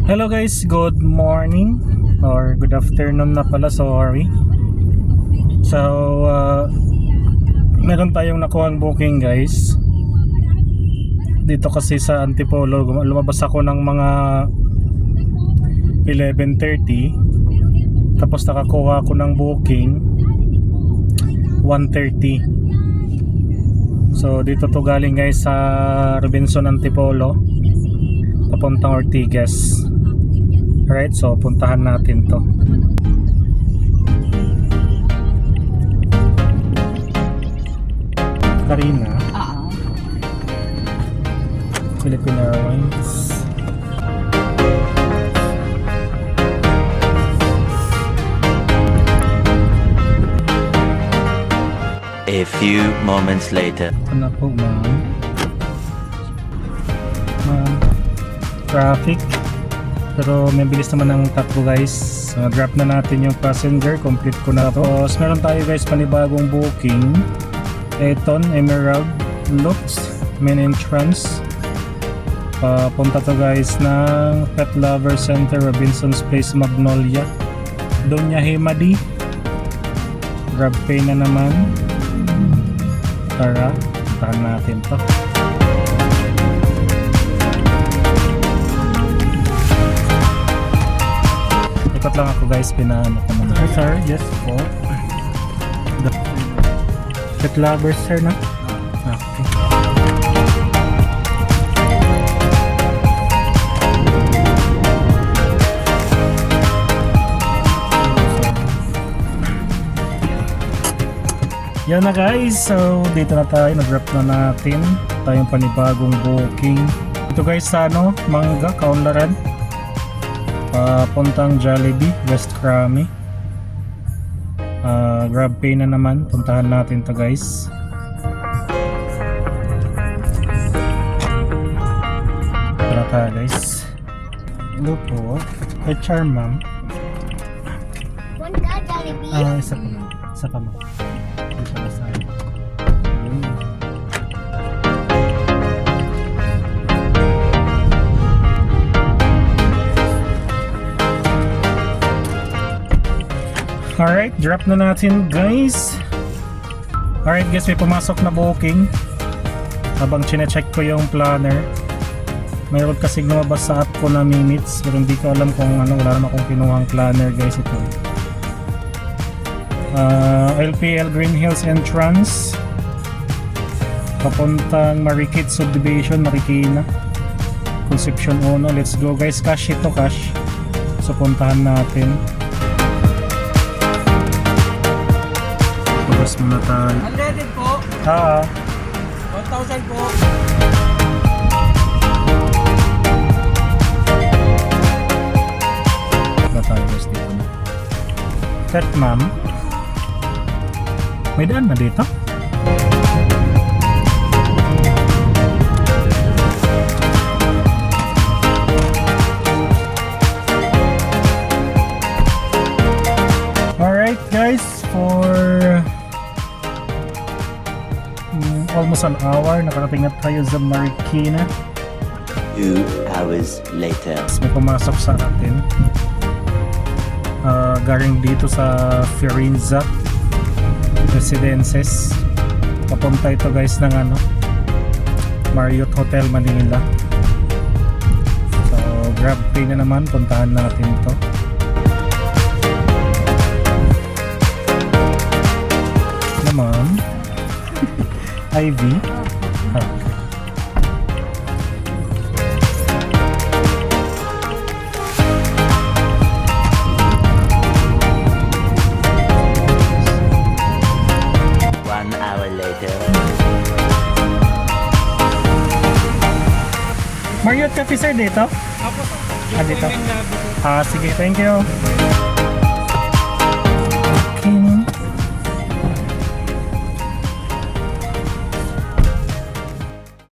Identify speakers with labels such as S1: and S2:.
S1: Hello guys, good morning or good afternoon na pala, sorry. So meron tayong nakuhang booking guys dito kasi sa Antipolo. Lumabas ako ng mga 11:30, tapos nakakuha ako ng booking 1:30. So dito to galing guys sa Robinson Antipolo papuntang Ortigas. Alright, so puntahan natin to. Karina, Philippine Airlines.
S2: A few moments later.
S1: Ano po ma'am? Traffic. Pero may bilis naman ng takbo guys. Drop na natin yung passenger. Complete ko na to. Tapos meron tayo guys panibagong booking. Eton Emerald Lux main entrance. Punta to guys ng Pet Lover Center, Robinson's Place, Magnolia. Doña Himadi. Grab pay na naman. Tara, tahan natin to. Ikot lang ako guys, pinaano ko naman. Hi sir, yes po. The Pet Lover sir na? Okay. Yan na guys, so dito na tayo, nag-wrap na natin tayong panibagong booking. Ito guys sa ano, Mangga, Kaunlaran, puntang Jollibee, West Krami. Grab pay na naman, puntahan natin to guys. Tara tayo guys. Hello po, kay Charm ma'am.
S3: Punta Jollibee.
S1: Isa pa ma'am, isa pa ma'am. Alright, drop na natin guys. Alright guys, may pumasok na booking. Habang chinecheck ko yung planner, mayroon kasing lumabas sa app ko na minutes, pero hindi ko alam kung ano, wala naman akong kinuhang planner guys. Ito LPL Green Hills entrance papuntang Marikit Subdivision, Marikina, Concepcion 1. Let's go guys, cash ito, cash. So puntahan natin. Pagkas muna tayo.
S4: Unleaded po. 1,000 po.
S1: Ba tayo guys dito na. Pet ma'am, may daan na dito? Alright guys, for almost an hour nakarating na tayo sa Marikina.
S2: 2 hours later.
S1: May pumasok sa atin galing dito sa Firenze Residences. Papunta ito guys ng ano, Marriott Hotel Manila. So grab pay na naman, puntahan natin to. Naman IV. Okay.
S4: Later.
S1: Marriott Cafe sir dito?
S4: Apo.
S1: Dito. Sige, thank you.